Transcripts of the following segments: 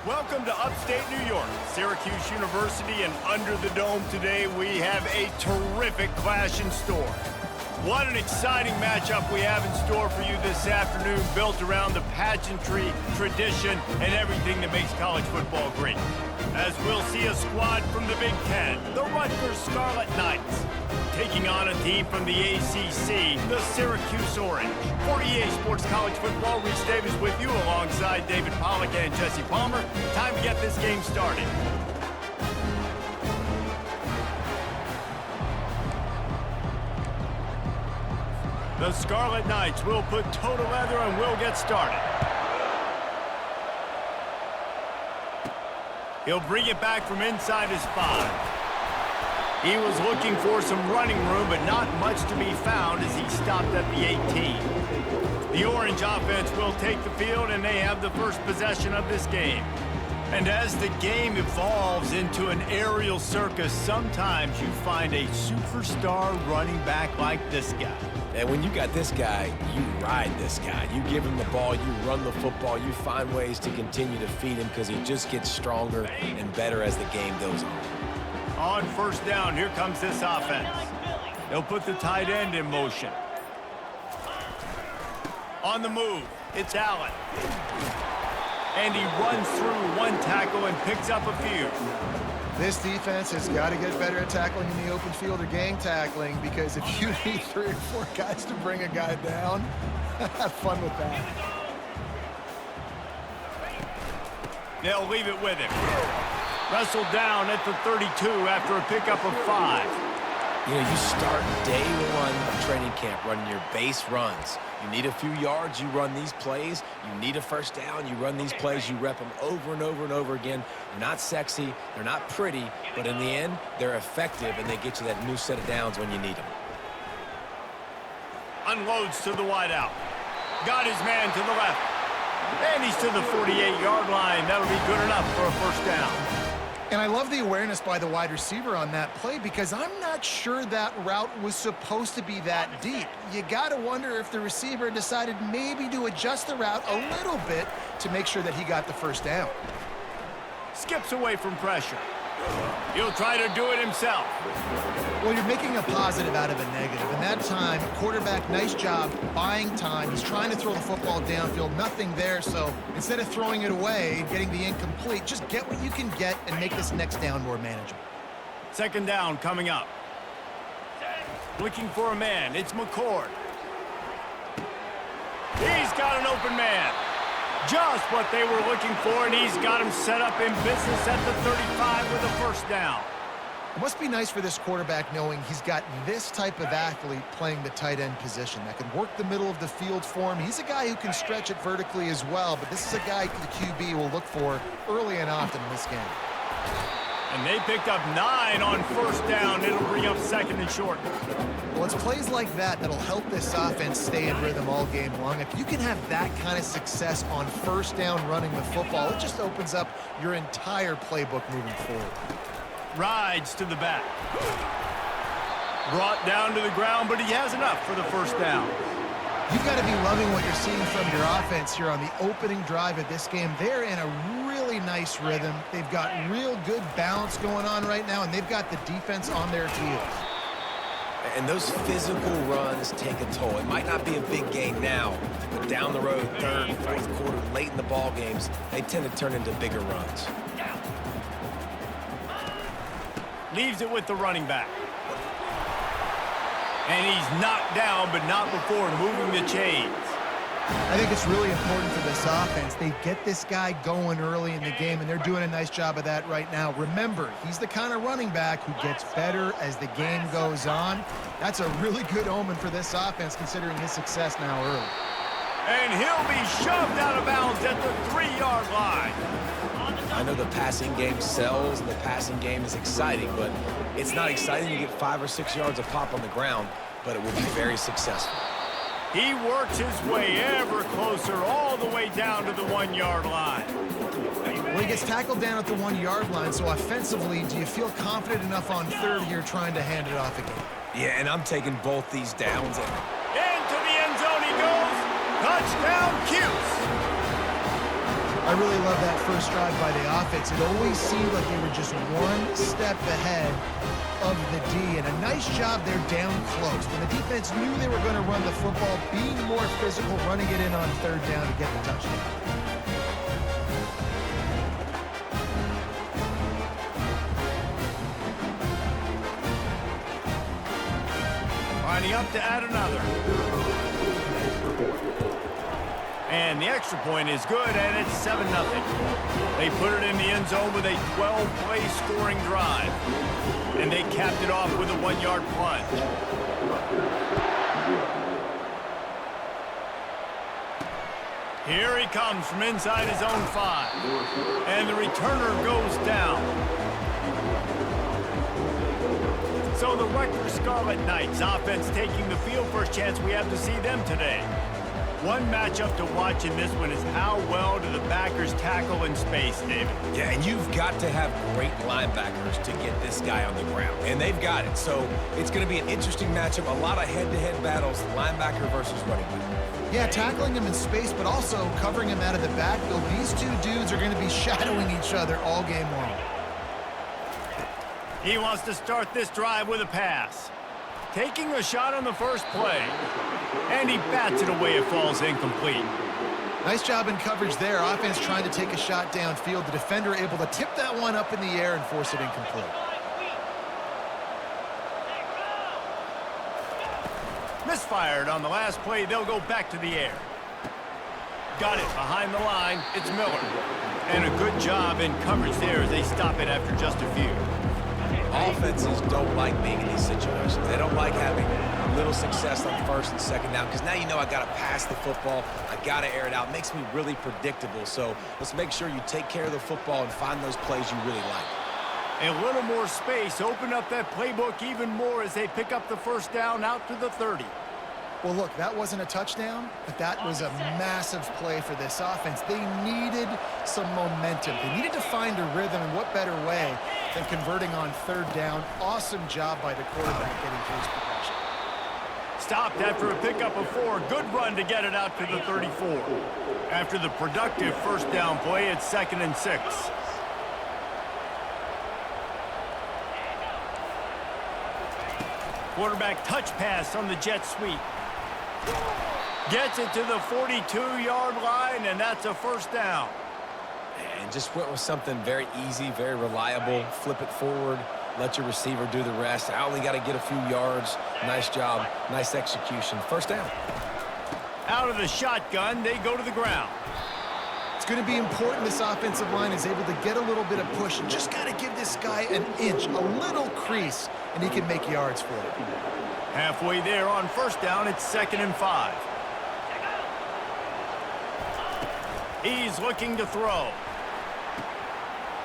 Welcome to upstate New York, Syracuse University, and under the dome today we have a terrific clash in store. What an exciting matchup we have in store for you this afternoon, built around the pageantry, tradition, and everything that makes college football great. As we'll see a squad from the Big Ten, the Rutgers Scarlet Knights, taking on a team from the ACC, the Syracuse Orange. For EA Sports College Football, Reese Davis with you alongside David Pollack and Jesse Palmer. Time to get this game started. The Scarlet Knights will put toe to leather and will get started. He'll bring it back from inside his 5. He was looking for some running room, but not much to be found as he stopped at the 18. The Orange offense will take the field, and they have the first possession of this game. And as the game evolves into an aerial circus, sometimes you find a superstar running back like this guy. And when you got this guy, you ride this guy. You give him the ball, you run the football, you find ways to continue to feed him because he just gets stronger and better as the game goes on. On first down, here comes this offense. They'll put the tight end in motion. On the move, it's Allen. And he runs through one tackle and picks up a few. This defense has got to get better at tackling in the open field or gang tackling, because if you need 3 or 4 guys to bring a guy down, have fun with that. They'll leave it with him. Wrestled down at the 32 after a pickup of 5. You know, you start day one of training camp running your base runs. You need a few yards, you run these plays. You need a first down, you run these plays. You rep them over and over and over again. They're not sexy, they're not pretty, but in the end, they're effective, and they get you that new set of downs when you need them. Unloads to the wideout. Got his man to the left. And he's to the 48-yard line. That'll be good enough for a first down. And I love the awareness by the wide receiver on that play, because I'm not sure that route was supposed to be that deep. You got to wonder if the receiver decided maybe to adjust the route a little bit to make sure that he got the first down. Skips away from pressure. He'll try to do it himself. Well, you're making a positive out of a negative. And that time, quarterback, nice job buying time. He's trying to throw the football downfield. Nothing there. So instead of throwing it away, getting the incomplete, just get what you can get and make this next down more manageable. Second down coming up. Looking for a man. It's McCord. He's got an open man. Just what they were looking for, and he's got him set up in business at the 35 with a first down. It must be nice for this quarterback knowing he's got this type of athlete playing the tight end position that can work the middle of the field for him. He's a guy who can stretch it vertically as well, but this is a guy the QB will look for early and often in this game. And they picked up 9 on first down. It'll bring up second and short. Well, it's plays like that that'll help this offense stay in rhythm all game long. If you can have that kind of success on first down running the football, it just opens up your entire playbook moving forward. Rides to the back. Brought down to the ground, but he has enough for the first down. You've got to be loving what you're seeing from your offense here on the opening drive of this game. They're in a really nice rhythm. They've got real good balance going on right now, and they've got the defense on their heels. And those physical runs take a toll. It might not be a big game now, but down the road, third, fourth quarter, late in the ball games, they tend to turn into bigger runs. Leaves it with the running back. And he's knocked down, but not before moving the chains. I think it's really important for this offense. They get this guy going early in the game, and they're doing a nice job of that right now. Remember, he's the kind of running back who gets better as the game goes on. That's a really good omen for this offense, considering his success now early. And he'll be shoved out of bounds at the 3-yard line. I know the passing game sells and the passing game is exciting, but it's not exciting to get 5 or 6 yards of pop on the ground, but it will be very successful. He works his way ever closer all the way down to the 1-yard line. Well, he gets tackled down at the 1-yard line, so offensively, do you feel confident enough on third here trying to hand it off again? Yeah, and I'm taking both these downs. Into the end zone he goes. Touchdown, Cuse. I really love that first drive by the offense. It always seemed like they were just one step ahead of the D, and a nice job there down close. When the defense knew they were going to run the football, being more physical, running it in on third down to get the touchdown. Lining up to add another. And the extra point is good, and it's 7-0. They put it in the end zone with a 12-play scoring drive. And they capped it off with a 1-yard plunge. Here he comes from inside his own 5. And the returner goes down. So the Rutgers Scarlet Knights offense taking the field. First chance we have to see them today. One matchup to watch in this one is how well do the backers tackle in space, David? Yeah, and you've got to have great linebackers to get this guy on the ground, and they've got it. So it's going to be an interesting matchup, a lot of head-to-head battles, linebacker versus running back. Yeah, tackling him in space, but also covering him out of the backfield. These two dudes are going to be shadowing each other all game long. He wants to start this drive with a pass. Taking a shot on the first play. And he bats it away. It falls incomplete. Nice job in coverage there. Offense trying to take a shot downfield. The defender able to tip that one up in the air and force it incomplete. Misfired on the last play. They'll go back to the air. Got it behind the line. It's Miller. And a good job in coverage there as they stop it after just a few. Offenses don't like being in these situations. They don't like having little success on first and second down because now you know I got to pass the football. I got to air it out. It makes me really predictable. So let's make sure you take care of the football and find those plays you really like. A little more space. Open up that playbook even more as they pick up the first down out to the 30. Well, look, that wasn't a touchdown, but that was a massive play for this offense. They needed some momentum. They needed to find a rhythm, and what better way than converting on third down. Awesome job by the quarterback getting his progression. Stopped after a pickup of 4. Good run to get it out to the 34. After the productive first down play, it's 2nd and 6. Quarterback touch pass on the jet sweep. Gets it to the 42-yard line, and that's a first down. And just went with something very easy, very reliable. Flip it forward, let your receiver do the rest. I only got to get a few yards. Nice job, nice execution. First down. Out of the shotgun, they go to the ground. It's going to be important this offensive line is able to get a little bit of push and just got to give this guy an inch, a little crease, and he can make yards for it. Halfway there on first down, it's 2nd and 5. He's looking to throw.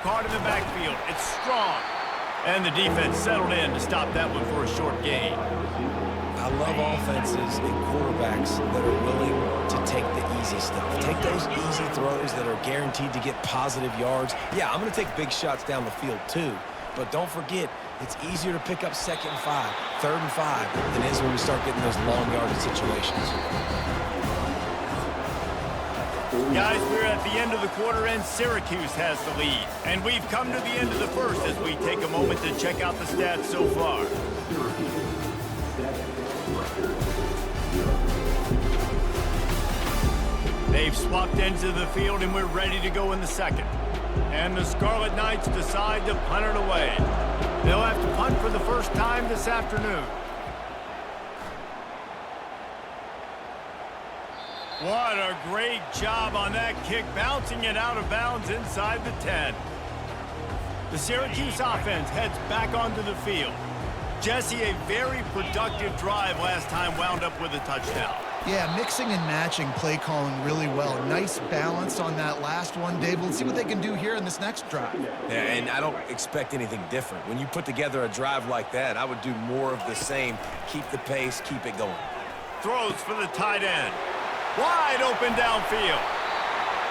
Caught in the backfield. It's strong. And the defense settled in to stop that one for a short gain. I love offenses and quarterbacks that are willing to take the easy stuff. Take those easy throws that are guaranteed to get positive yards. Yeah, I'm going to take big shots down the field too. But don't forget, it's easier to pick up 2nd and 5, 3rd and 5 than it is when we start getting those long yardage situations. Guys, we're at the end of the quarter, and Syracuse has the lead. And we've come to the end of the first as we take a moment to check out the stats so far. They've swapped ends of the field, and we're ready to go in the second. And the Scarlet Knights decide to punt it away. They'll have to punt for the first time this afternoon. What a great job on that kick, bouncing it out of bounds inside the 10. The Syracuse offense heads back onto the field. Jesse, a very productive drive last time, wound up with a touchdown. Yeah, mixing and matching play calling really well. Nice balance on that last one, Dave. We'll see what they can do here in this next drive. Yeah, and I don't expect anything different. When you put together a drive like that, I would do more of the same. Keep the pace, keep it going. Throws for the tight end. Wide open downfield.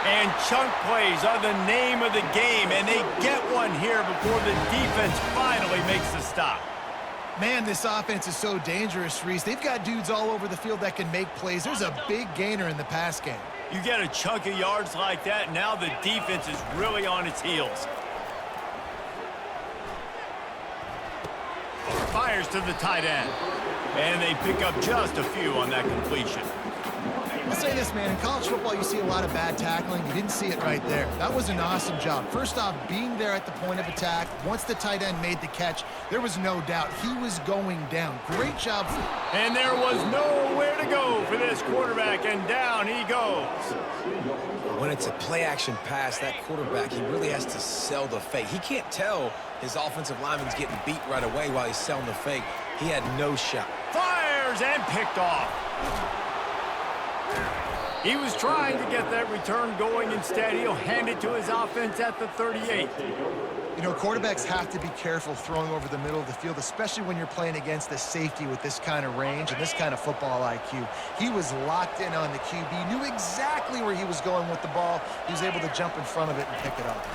And chunk plays are the name of the game, and they get one here before the defense finally makes the stop. Man, this offense is so dangerous, Reese. They've got dudes all over the field that can make plays. There's a big gainer in the pass game. You get a chunk of yards like that, now the defense is really on its heels. Fires to the tight end. And they pick up just a few on that completion. I'll say this, man. In college football, you see a lot of bad tackling. You didn't see it right there. That was an awesome job. First off, being there at the point of attack. Once the tight end made the catch, there was no doubt he was going down. Great job. And there was nowhere to go for this quarterback, and down he goes. When it's a play-action pass, that quarterback, he really has to sell the fake. He can't tell his offensive lineman's getting beat right away while he's selling the fake. He had no shot. Fires and picked off. He was trying to get that return going. Instead, he'll hand it to his offense at the 38. You know, quarterbacks have to be careful throwing over the middle of the field, especially when you're playing against the safety with this kind of range and this kind of football IQ. He was locked in on the QB, knew exactly where he was going with the ball. He was able to jump in front of it and pick it up.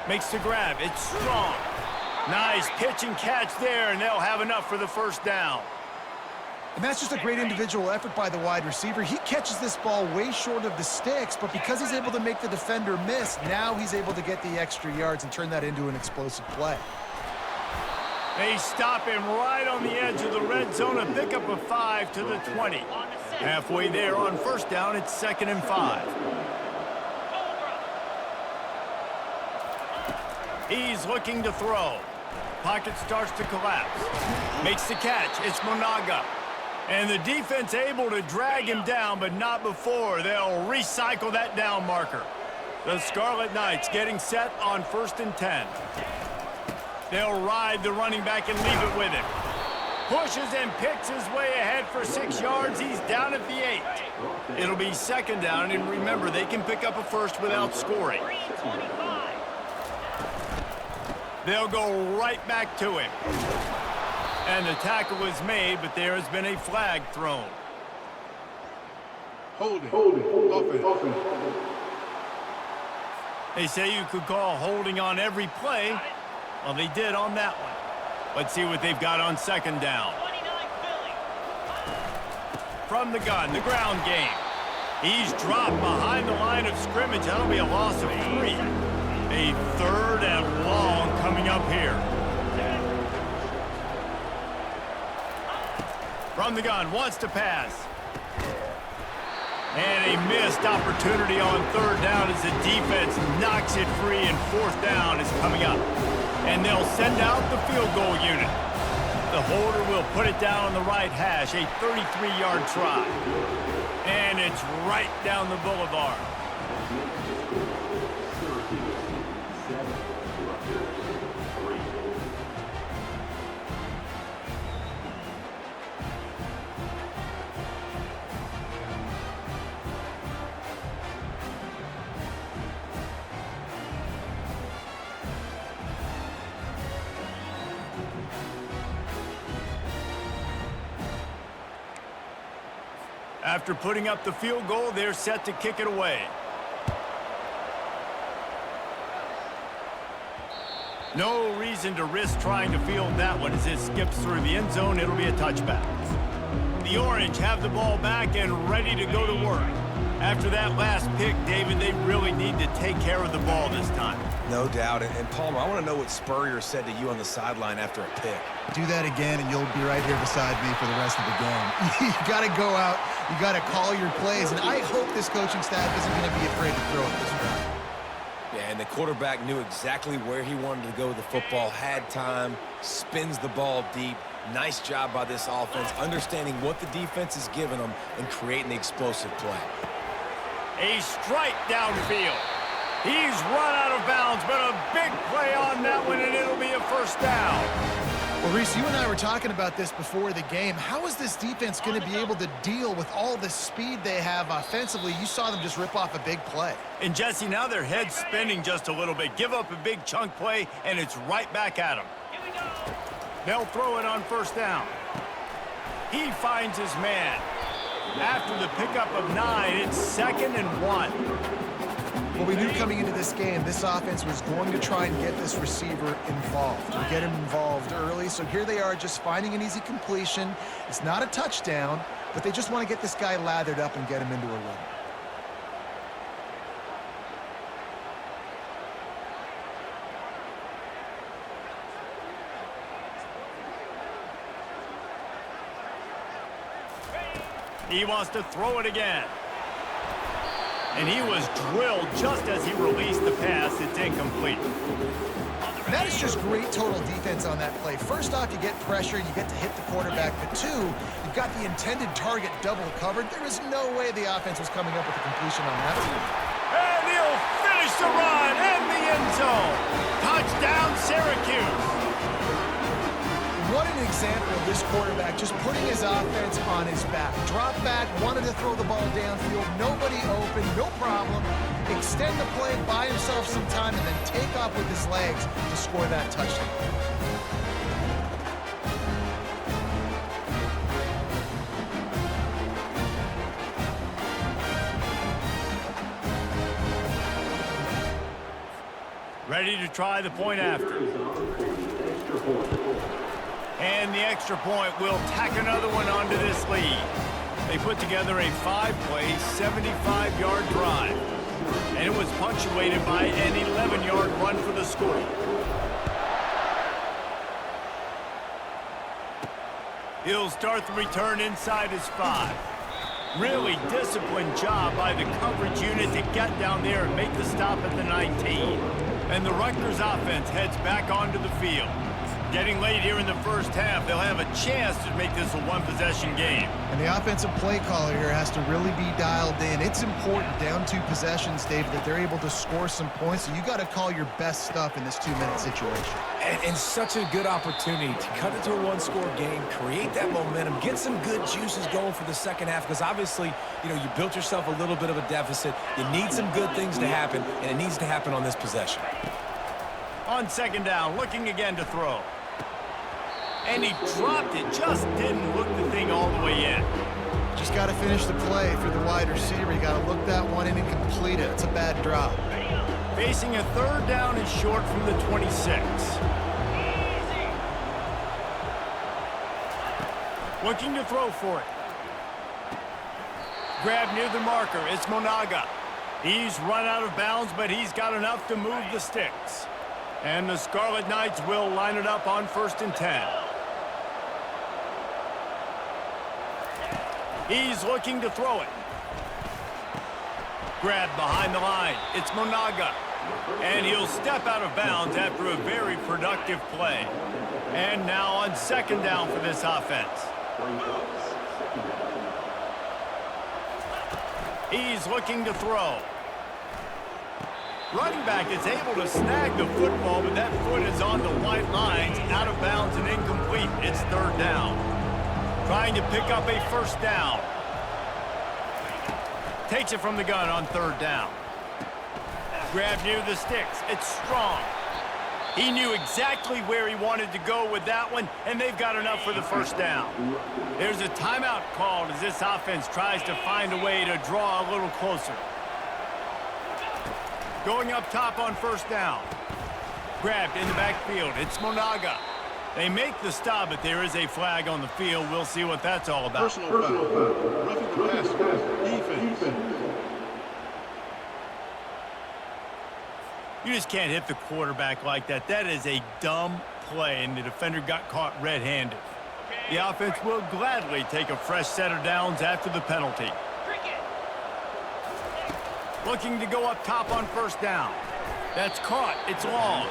Makes the grab. It's strong. Nice pitch and catch there, and they'll have enough for the first down. And that's just a great individual effort by the wide receiver. He catches this ball way short of the sticks, but because he's able to make the defender miss, now he's able to get the extra yards and turn that into an explosive play. They stop him right on the edge of the red zone, a pickup of 5 to the 20. Halfway there on first down, it's 2nd and 5. He's looking to throw. Pocket starts to collapse. Makes the catch. It's Monaga. And the defense able to drag him down, but not before. They'll recycle that down marker. The Scarlet Knights getting set on 1st and 10. They'll ride the running back and leave it with him. Pushes and picks his way ahead for 6 yards. He's down at the 8. It'll be 2nd down, and remember, they can pick up a first without scoring. They'll go right back to him. And the tackle is made, but there has been a flag thrown. Holding. Offense. They say you could call holding on every play. Well, they did on that one. Let's see what they've got on 2nd down. From the gun, the ground game. He's dropped behind the line of scrimmage. That'll be a loss of 3. A 3rd and long coming up here. From the gun, wants to pass. And a missed opportunity on 3rd down as the defense knocks it free, and 4th down is coming up. And they'll send out the field goal unit. The holder will put it down on the right hash, a 33-yard try. And it's right down the boulevard. After putting up the field goal, they're set to kick it away. No reason to risk trying to field that one as it skips through the end zone. It'll be a touchback. The Orange have the ball back and ready to go to work. After that last pick, David, they really need to take care of the ball this time. No doubt. And Palmer, I want to know what Spurrier said to you on the sideline after a pick. Do that again, and you'll be right here beside me for the rest of the game. You got to go out. You got to call your plays, and I hope this coaching staff isn't going to be afraid to throw it this round. Yeah, and the quarterback knew exactly where he wanted to go with the football, had time, spins the ball deep. Nice job by this offense, understanding what the defense is giving them and creating the explosive play. A strike downfield. He's run out of bounds, but a big play on that one, and it'll be a 1st down. Well, Reese, you and I were talking about this before the game. How is this defense going to be able to deal with all the speed they have offensively? You saw them just rip off a big play. And, Jesse, now their head's spinning just a little bit. Give up a big chunk play, and it's right back at them. They'll throw it on 1st down. He finds his man. After the pickup of 9, it's 2nd and 1. Well, we knew coming into this game, this offense was going to try and get this receiver involved, or get him involved early. So here they are just finding an easy completion. It's not a touchdown, but they just want to get this guy lathered up and get him into a run. He wants to throw it again. And he was drilled just as he released the pass. It's incomplete. And that is just great total defense on that play. First off, you get pressure, you get to hit the quarterback. But two, you've got the intended target double covered. There is no way the offense was coming up with a completion on that one. And he'll finish the run in the end zone. Touchdown, Syracuse. What an example of this quarterback just putting his offense on his back. Drop back, wanted to throw the ball downfield, nobody open, no problem. Extend the play, buy himself some time, and then take off with his legs to score that touchdown. Ready to try the point after. And the extra point will tack another one onto this lead. They put together a 5-play, 75-yard drive. And it was punctuated by an 11-yard run for the score. He'll start the return inside his 5. Really disciplined job by the coverage unit to get down there and make the stop at the 19. And the Rutgers offense heads back onto the field. Getting late here in the first half, they'll have a chance to make this a one-possession game. And the offensive play caller here has to really be dialed in. It's important down 2 possessions, David, that they're able to score some points. So you got to call your best stuff in this 2-minute situation. And such a good opportunity to cut it to a one-score game, create that momentum, get some good juices going for the second half, because obviously, you built yourself a little bit of a deficit. You need some good things to happen, and it needs to happen on this possession. On second down, looking again to throw. And he dropped it, just didn't look the thing all the way in. Just got to finish the play for the wide receiver. You got to look that one in and complete it. It's a bad drop. Facing a third down and short from the 26. Looking to throw for it. Grab near the marker. It's Monaga. He's run out of bounds, but he's got enough to move the sticks. And the Scarlet Knights will line it up on 1st and 10. He's looking to throw it. Grabbed behind the line. It's Monaga. And he'll step out of bounds after a very productive play. And now on second down for this offense. He's looking to throw. Running back is able to snag the football, but that foot is on the white lines, out of bounds and incomplete. It's third down. Trying to pick up a first down. Takes it from the gun on third down. Grab near the sticks. It's Strong. He knew exactly where he wanted to go with that one, and they've got enough for the first down. There's a timeout called as this offense tries to find a way to draw a little closer. Going up top on first down. Grabbed in the backfield. It's Monaga. They make the stop, but there is a flag on the field. We'll see what that's all about. Personal foul. Roughing the passer. Defense. You just can't hit the quarterback like that. That is a dumb play, and the defender got caught red-handed. The offense will gladly take a fresh set of downs after the penalty. Looking to go up top on first down. That's caught. It's long.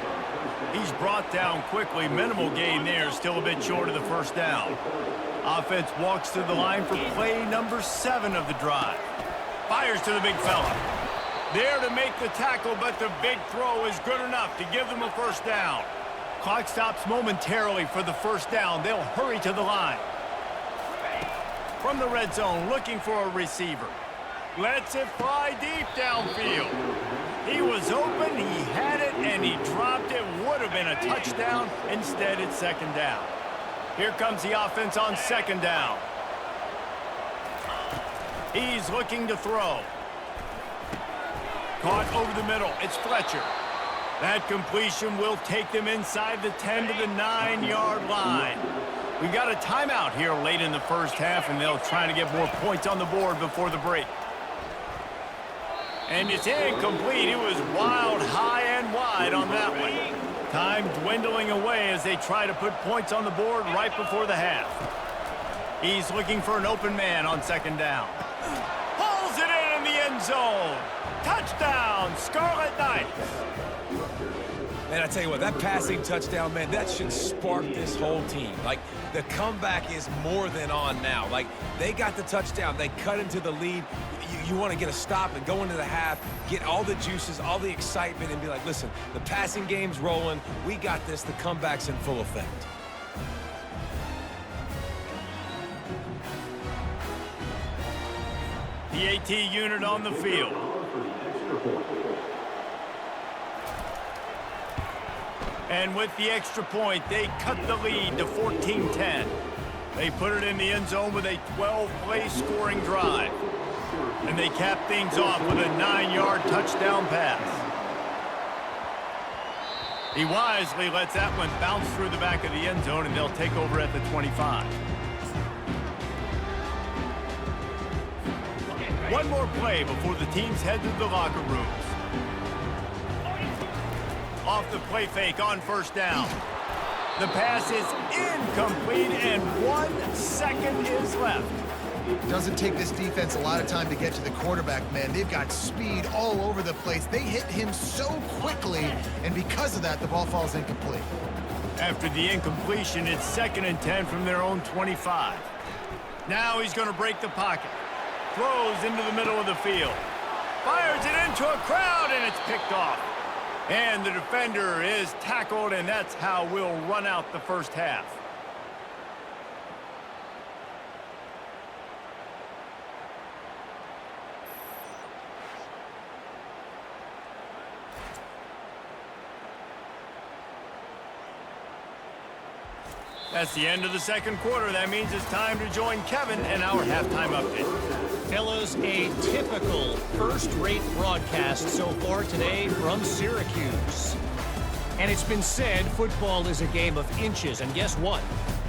He's brought down quickly. Minimal gain there. Still a bit short of the first down. Offense walks to the line for play number 7 of the drive. Fires to the big fella. There to make the tackle, but the big throw is good enough to give them a first down. Clock stops momentarily for the first down. They'll hurry to the line. From the red zone, looking for a receiver. Lets it fly deep downfield. He was open, he had it, and he dropped it. Would have been a touchdown. Instead, it's second down. Here comes the offense on second down. He's looking to throw. Caught over the middle. It's Fletcher. That completion will take them inside the 10 to the 9-yard line. We got a timeout here late in the first half, and they'll try to get more points on the board before the break. And it's incomplete. It was wild, high and wide on that one. Time dwindling away as they try to put points on the board right before the half. He's looking for an open man on second down. Pulls it in the end zone. Touchdown, Scarlet Knights. Man, I tell you what, that passing touchdown, man, that should spark this whole team. Like, the comeback is more than on now. Like, they got the touchdown. They cut into the lead. You want to get a stop and go into the half, get all the juices, all the excitement, and be like, listen, the passing game's rolling. We got this. The comeback's in full effect. The AT unit on the field. And with the extra point, they cut the lead to 14-10. They put it in the end zone with a 12-play scoring drive. And they cap things off with a 9-yard touchdown pass. He wisely lets that one bounce through the back of the end zone, and they'll take over at the 25. One more play before the teams head to the locker rooms. Off the play fake on first down. The pass is incomplete, and 1 second is left. Doesn't take this defense a lot of time to get to the quarterback, man. They've got speed all over the place. They hit him so quickly, and because of that, the ball falls incomplete. After the incompletion, it's 2nd and 10 from their own 25. Now he's going to break the pocket. Throws into the middle of the field. Fires it into a crowd, and it's picked off. And the defender is tackled, and that's how we'll run out the first half. That's the end of the second quarter. That means it's time to join Kevin in our halftime update. Fellas, a typical first-rate broadcast so far today from Syracuse. And it's been said football is a game of inches. And guess what?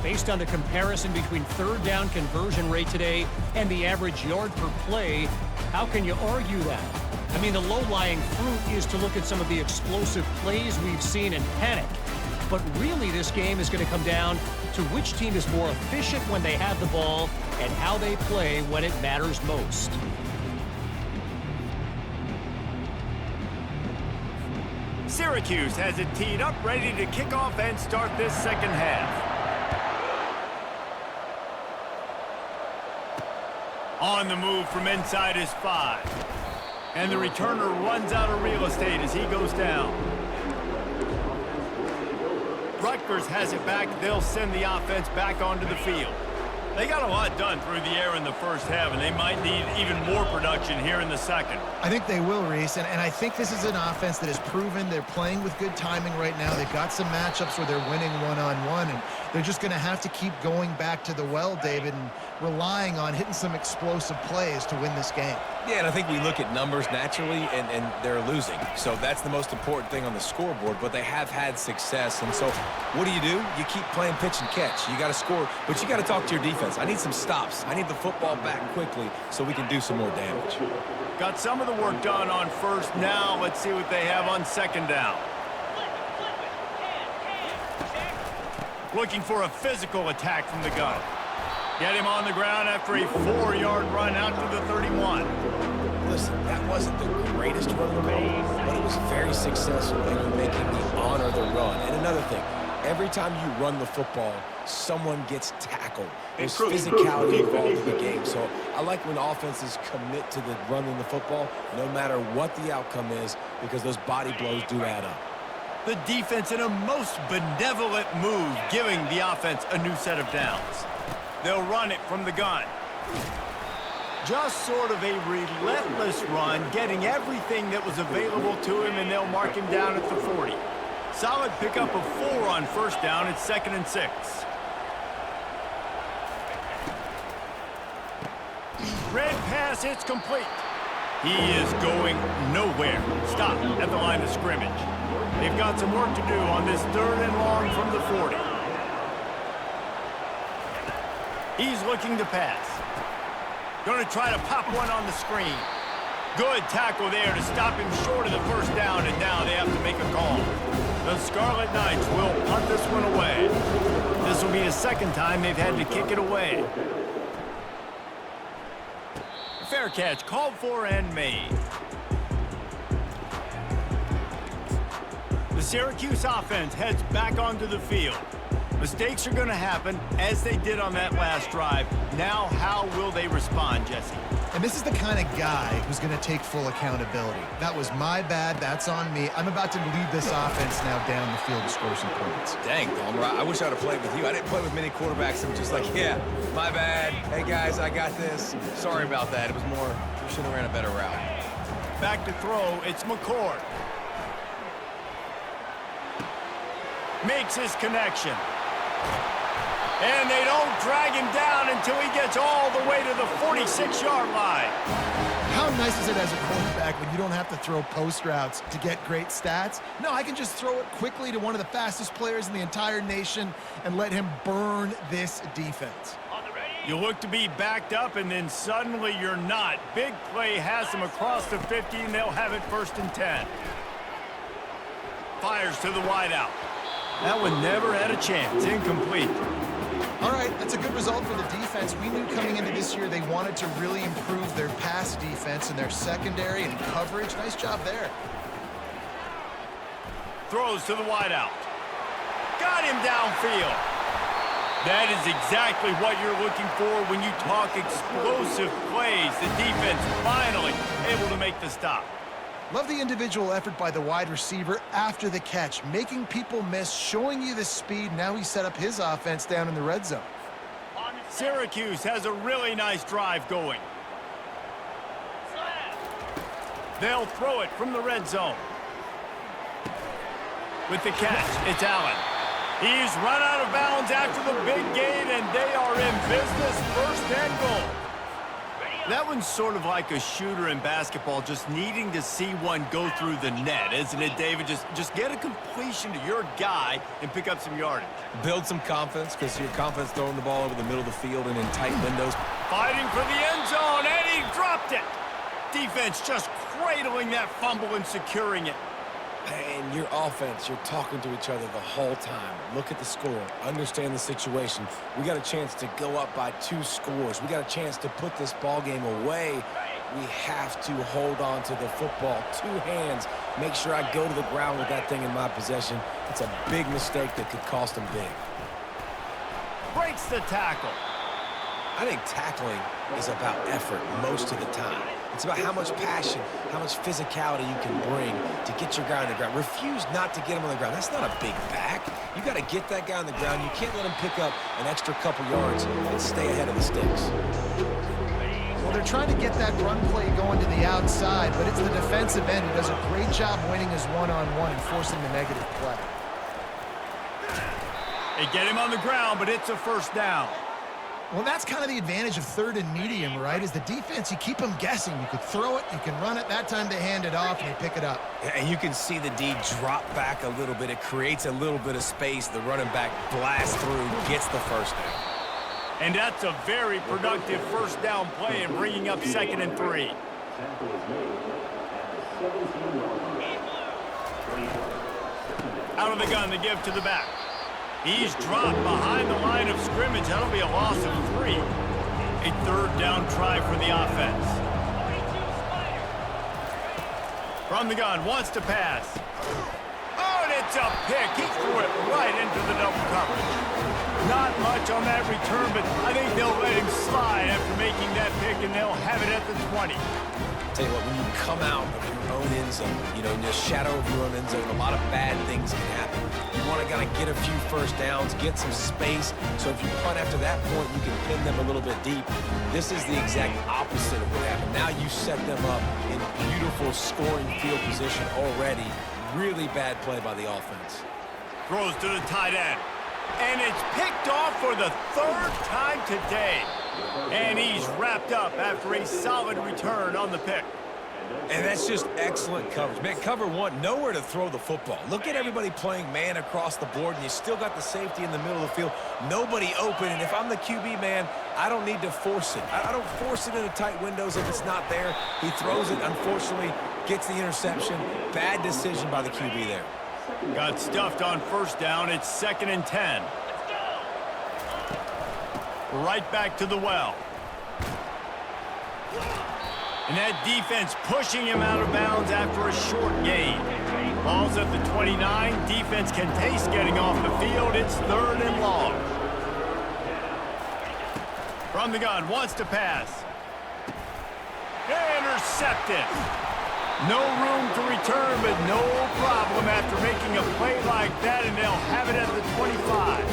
Based on the comparison between third down conversion rate today and the average yard per play, how can you argue that? I mean, the low-lying fruit is to look at some of the explosive plays we've seen and panic. But really, this game is going to come down to which team is more efficient when they have the ball and how they play when it matters most. Syracuse has it teed up, ready to kick off and start this second half. On the move from inside his 5. And the returner runs out of real estate as he goes down. Rutgers has it back. They'll send the offense back onto the field. They got a lot done through the air in the first half, and they might need even more production here in the second. I think they will, Reese, and I think this is an offense that has proven they're playing with good timing right now. They've got some matchups where they're winning one-on-one, and they're just going to have to keep going back to the well, David, and relying on hitting some explosive plays to win this game. Yeah, and I think we look at numbers naturally, and they're losing. So that's the most important thing on the scoreboard, but they have had success. And so what do? You keep playing pitch and catch. You got to score, but you got to talk to your defense. I need some stops. I need the football back quickly so we can do some more damage. Got some of the work done on first. Now let's see what they have on second down. Looking for a physical attack from the gun. Get him on the ground after a 4-yard run out to the 31. Listen, that wasn't the greatest run of the ball, but it was very successful in making the honor the run. And another thing, every time you run the football, someone gets tackled. There's physicality involved in the game. So I like when offenses commit to the running the football, no matter what the outcome is, because those body blows do add up. The defense in a most benevolent move, giving the offense a new set of downs. They'll run it from the gun. Just sort of a relentless run, getting everything that was available to him, and they'll mark him down at the 40. Solid pickup of 4 on first down. It's 2nd and 6. Red pass, it's complete. He is going nowhere. Stop at the line of scrimmage. They've got some work to do on this 3rd and long from the 40. He's looking to pass. Going to try to pop one on the screen. Good tackle there to stop him short of the first down, and now they have to make a call. The Scarlet Knights will punt this one away. This will be the 2nd time they've had to kick it away. Fair catch, called for and made. The Syracuse offense heads back onto the field. Mistakes are going to happen, as they did on that last drive. Now, how will they respond, Jesse? And this is the kind of guy who's going to take full accountability. That was my bad. That's on me. I'm about to lead this offense now down the field to score some points. Dang, Palmer, I wish I would have played with you. I didn't play with many quarterbacks. I'm just like, yeah, my bad. Hey, guys, I got this. Sorry about that. It was more, we should have ran a better route. Back to throw, it's McCord. Makes his connection. And they don't drag him down until he gets all the way to the 46-yard line. How nice is it as a quarterback when you don't have to throw post routes to get great stats? No, I can just throw it quickly to one of the fastest players in the entire nation and let him burn this defense. You look to be backed up, and then suddenly you're not. Big play has them across the 50, and they'll have it 1st and 10. Fires to the wideout. That one never had a chance. Incomplete. All right, that's a good result for the defense. We knew coming into this year they wanted to really improve their pass defense and their secondary and coverage. Nice job there. Throws to the wideout. Got him downfield. That is exactly what you're looking for when you talk explosive plays. The defense finally able to make the stop. Love the individual effort by the wide receiver after the catch, making people miss, showing you the speed. Now he set up his offense down in the red zone. Syracuse has a really nice drive going. They'll throw it from the red zone. With the catch, it's Allen. He's run out of bounds after the big gain, and they are in business. 1st and goal. That one's sort of like a shooter in basketball, just needing to see one go through the net, isn't it, David? Just get a completion to your guy and pick up some yardage. Build some confidence, because your confidence throwing the ball over the middle of the field and in tight windows. Fighting for the end zone, and he dropped it. Defense just cradling that fumble and securing it. And your offense, you're talking to each other the whole time. Look at the score. Understand the situation. We got a chance to go up by 2 scores. We got a chance to put this ball game away. We have to hold on to the football. 2 hands. Make sure I go to the ground with that thing in my possession. It's a big mistake that could cost them big. Breaks the tackle. I think tackling is about effort most of the time. It's about how much passion, how much physicality you can bring to get your guy on the ground. Refuse not to get him on the ground. That's not a big back. You got to get that guy on the ground. You can't let him pick up an extra couple yards and stay ahead of the sticks. Well, they're trying to get that run play going to the outside, but it's the defensive end who does a great job winning his one-on-one and forcing the negative play. They get him on the ground, but it's a 1st down. Well, that's kind of the advantage of 3rd and medium, right? Is the defense, you keep them guessing. You could throw it, you can run it. That time they hand it off and they pick it up. And you can see the D drop back a little bit. It creates a little bit of space. The running back blasts through, gets the 1st down. And that's a very productive 1st down play and bringing up 2nd and 3. Out of the gun, the give to the back. He's dropped behind the line of scrimmage. That'll be a loss of 3. A 3rd down try for the offense. From the gun, wants to pass. Oh, and it's a pick. He threw it right into the double coverage. Not much on that return, but I think they'll let him slide after making that pick, and they'll have it at the 20. Tell you what, when you come out of your own end zone, you know, in the shadow of your own end zone, a lot of bad things can happen. You want to kind of get a few 1st downs, get some space, so if you punt after that point, you can pin them a little bit deep. This is the exact opposite of what happened. Now you set them up in beautiful scoring field position already. Really bad play by the offense. Throws to the tight end. And it's picked off for the 3rd time today. And he's wrapped up after a solid return on the pick. And that's just excellent coverage. Man, cover one, nowhere to throw the football. Look at everybody playing man across the board, and you still got the safety in the middle of the field. Nobody open, and if I'm the QB, man, I don't need to force it. I don't force it into tight windows if it's not there. He throws it, unfortunately, gets the interception. Bad decision by the QB there. Got stuffed on first down. It's 2nd and 10. Right back to the well. And that defense pushing him out of bounds after a short gain. Ball's at the 29. Defense can taste getting off the field. It's 3rd and long. From the gun, wants to pass. Intercepted. No room to return, but no problem after making a play like that, and they'll have it at the 25.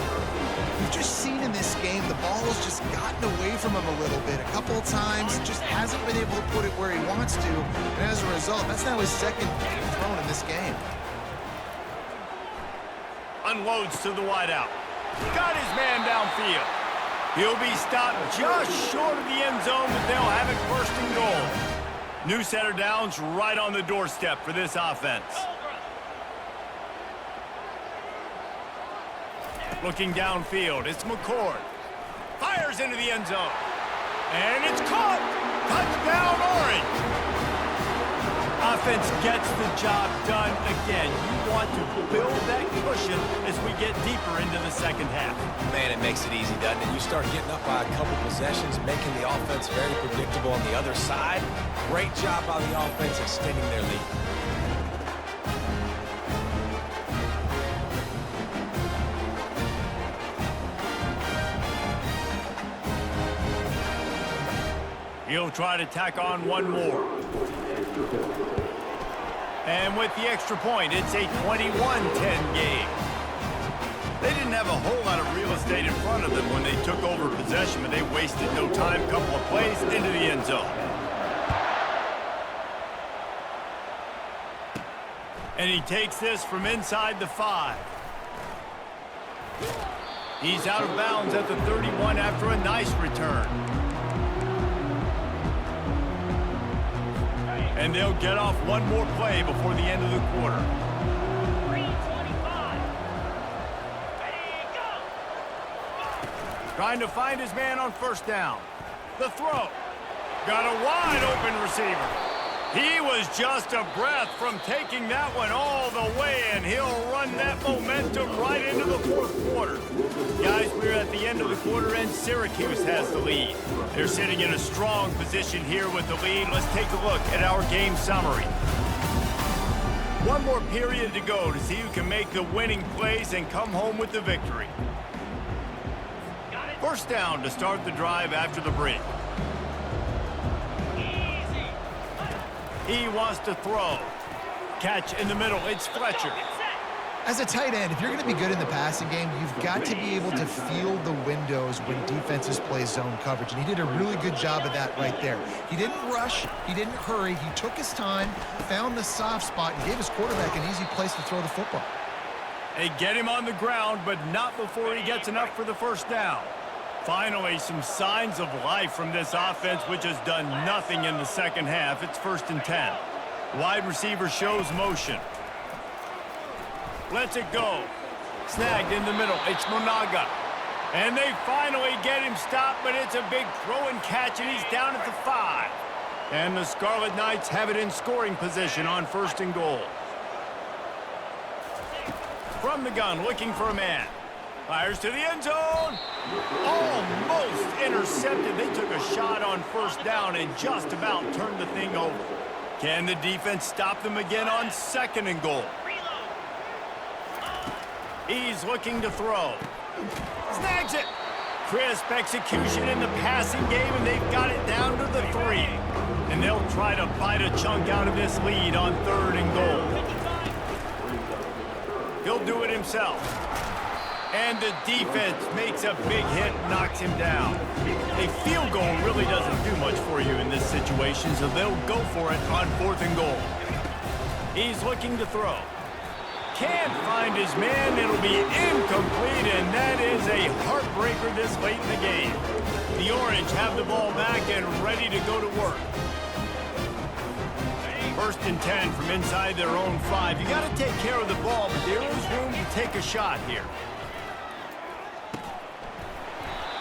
We've just seen in this game the ball has just gotten away from him a little bit. A couple of times, just hasn't been able to put it where he wants to. And as a result, that's now his 2nd throw in this game. Unloads to the wideout. Got his man downfield. He'll be stopped just short of the end zone, but they'll have it 1st and goal. New set of downs right on the doorstep for this offense. Looking downfield, it's McCord. Fires into the end zone. And it's caught! Touchdown, Orange! Offense gets the job done again. You want to build that cushion as we get deeper into the 2nd half. Man, it makes it easy, doesn't it? You start getting up by a couple possessions, making the offense very predictable on the other side. Great job by the offense extending their lead. He'll try to tack on one more. And with the extra point, it's a 21-10 game. They didn't have a whole lot of real estate in front of them when they took over possession, but they wasted no time. Couple of plays into the end zone. And he takes this from inside the 5. He's out of bounds at the 31 after a nice return. And they'll get off one more play before the end of the quarter. 3:25. Ready, go! Trying to find his man on 1st down. The throw. Got a wide open receiver. He was just a breath from taking that one all the way, and he'll run that momentum right into the 4th quarter. Guys, we're at the end of the quarter, and Syracuse has the lead. They're sitting in a strong position here with the lead. Let's take a look at our game summary. One more period to go to see who can make the winning plays and come home with the victory. 1st down to start the drive after the break. He wants to throw. Catch in the middle. It's Fletcher. As a tight end, if you're going to be good in the passing game, you've got to be able to feel the windows when defenses play zone coverage. And he did a really good job of that right there. He didn't rush. He didn't hurry. He took his time, found the soft spot, and gave his quarterback an easy place to throw the football. They get him on the ground, but not before he gets enough for the 1st down. Finally, some signs of life from this offense, which has done nothing in the 2nd half. It's 1st and 10. Wide receiver shows motion. Lets it go. Snagged in the middle. It's Monaga. And they finally get him stopped, but it's a big throw and catch, and he's down at the 5. And the Scarlet Knights have it in scoring position on 1st and goal. From the gun, looking for a man. Fires to the end zone. Almost intercepted. They took a shot on 1st down and just about turned the thing over. Can the defense stop them again on 2nd and goal? He's looking to throw. Snags it. Crisp execution in the passing game, and they've got it down to the 3. And they'll try to bite a chunk out of this lead on 3rd and goal. He'll do it himself. And the defense makes a big hit, knocks him down. A field goal really doesn't do much for you in this situation, so they'll go for it on 4th and goal. He's looking to throw. Can't find his man. It'll be incomplete, and that is a heartbreaker this late in the game. The Orange have the ball back and ready to go to work. First and 10 from inside their own 5. You got to take care of the ball, but there is room to take a shot here.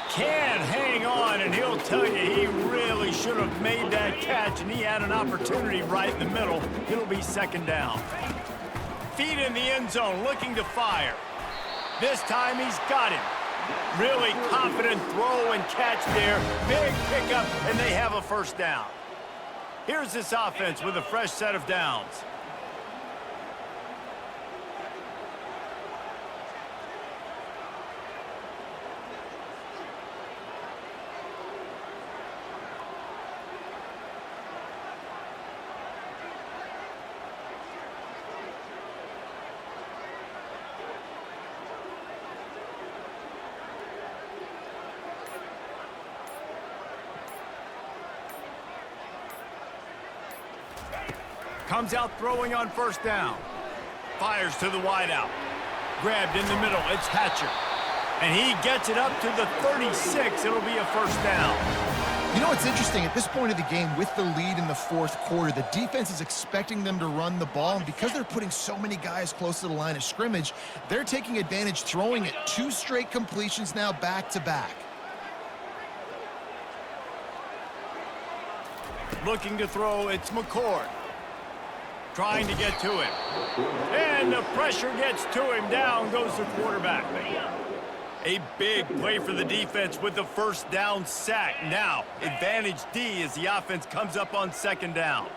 Can't hang on, and he'll tell you he really should have made that catch, and he had an opportunity right in the middle. It'll be second down. Feet in the end zone, looking to fire. This time he's got him. Really confident throw and catch there. Big pickup, and they have a first down. Here's this offense with a fresh set of downs. Comes out throwing on first down. Fires to the wideout. Grabbed in the middle. It's Hatcher. And he gets it up to the 36. It'll be a first down. You know what's interesting? At this point of the game, with the lead in the fourth quarter, the defense is expecting them to run the ball. And because they're putting so many guys close to the line of scrimmage, they're taking advantage, throwing it 2 straight completions now back-to-back. Looking to throw, it's McCord. Trying to get to him. And the pressure gets to him. Down goes the quarterback. A big play for the defense with the first down sack. Now, advantage D as the offense comes up on second down.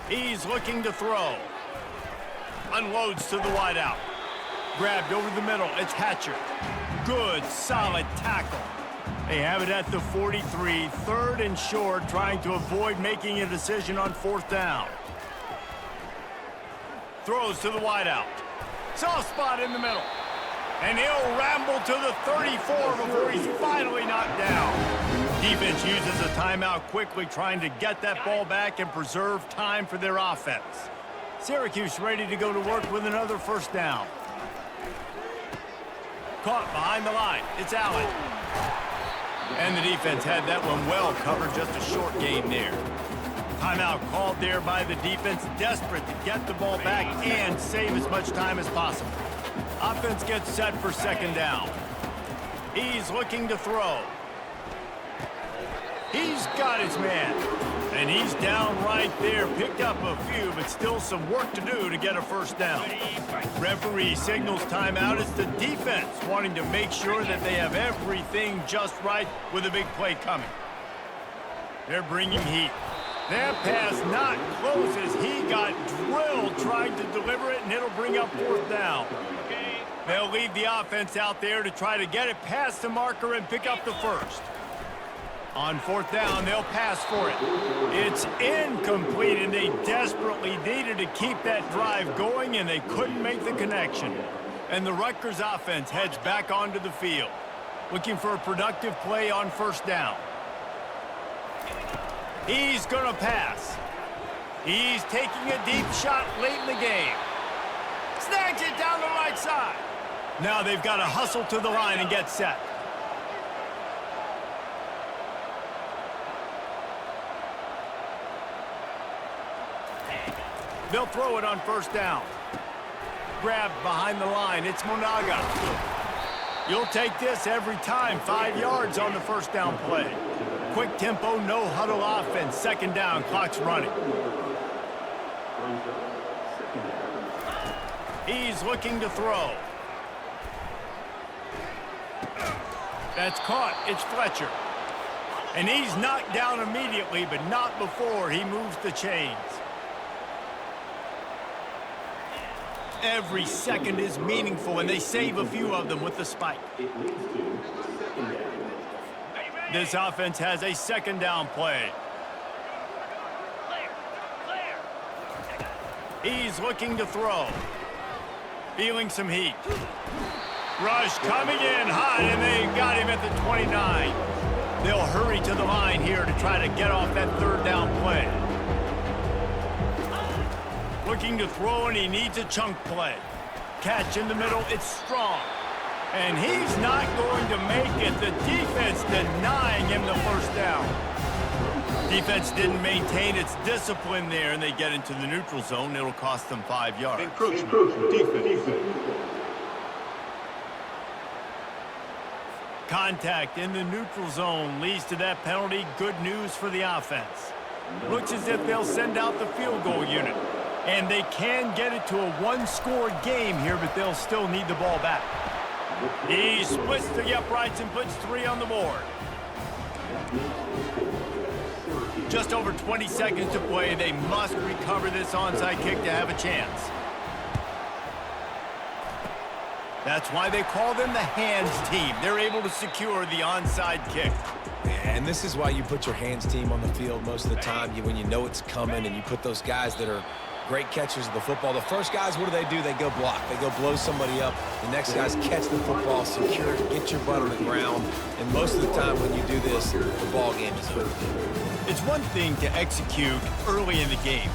He's looking to throw. Unloads to the wideout. Grabbed over the middle. It's Hatcher. Good, solid tackle. They have it at the 43. Third and short, trying to avoid making a decision on fourth down. Throws to the wideout. Soft spot in the middle. And he'll ramble to the 34 before he's finally knocked down. Defense uses a timeout quickly, trying to get that ball back and preserve time for their offense. Syracuse ready to go to work with another first down. Caught behind the line. It's Allen. And the defense had that one well covered, just a short game there. Timeout called there by the defense, desperate to get the ball back and save as much time as possible. Offense gets set for second down. He's looking to throw. He's got his man. And he's down right there. Picked up a few, but still some work to do to get a first down. Referee signals timeout. It's the defense wanting to make sure that they have everything just right with a big play coming. They're bringing heat. That pass not close as he got drilled trying to deliver it, and it'll bring up fourth down. They'll leave the offense out there to try to get it past the marker and pick up the first. On fourth down, they'll pass for it. It's incomplete, and they desperately needed to keep that drive going, and they couldn't make the connection. And the Rutgers offense heads back onto the field, looking for a productive play on first down. He's going to pass. He's taking a deep shot late in the game. Snags it down the right side. Now they've got to hustle to the line and get set. They'll throw it on first down. Grabbed behind the line. It's Monaga. You'll take this every time. 5 yards on the first down play. Quick tempo, no huddle offense. Second down, clock's running. He's looking to throw. That's caught. It's Fletcher. And he's knocked down immediately, but not before he moves the chains. Every second is meaningful, and they save a few of them with the spike. This offense has a second down play. He's looking to throw. Feeling some heat. Rush coming in hot, and they got him at the 29. They'll hurry to the line here to try to get off that third down play. Looking to throw, and he needs a chunk play. Catch in the middle, it's strong. And he's not going to make it. The defense denying him the first down. Defense didn't maintain its discipline there, and they get into the neutral zone. It'll cost them 5 yards. Encroachment. Defense. Contact in the neutral zone leads to that penalty. Good news for the offense. Looks as if they'll send out the field goal unit. And they can get it to a one-score game here, but they'll still need the ball back. He splits the uprights and puts 3 on the board. Just over 20 seconds to play. They must recover this onside kick to have a chance. That's why they call them the hands team. They're able to secure the onside kick. And this is why you put your hands team on the field most of the time. When you know it's coming, and you put those guys that are great catchers of the football. The first guys, what do? They go block. They go blow somebody up. The next guys catch the football, secure it, get your butt on the ground. And most of the time when you do this, the ball game is over. It's one thing to execute early in the game.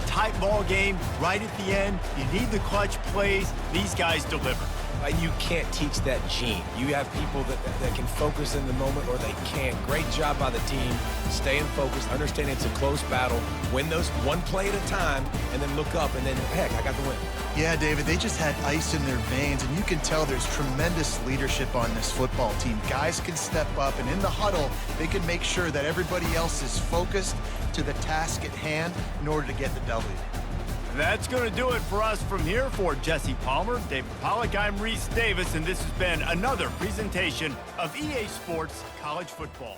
Tight ball game, right at the end. You need the clutch plays. These guys deliver. And you can't teach that gene. You have people that can focus in the moment, or they can't. Great job by the team, staying focused, understanding it's a close battle, win those one play at a time, and then look up, and then, heck, I got the win. Yeah, David, they just had ice in their veins, and you can tell there's tremendous leadership on this football team. Guys can step up, and in the huddle, they can make sure that everybody else is focused to the task at hand in order to get the W. That's going to do it for us from here. For Jesse Palmer, David Pollack, I'm Reese Davis, and this has been another presentation of EA Sports College Football.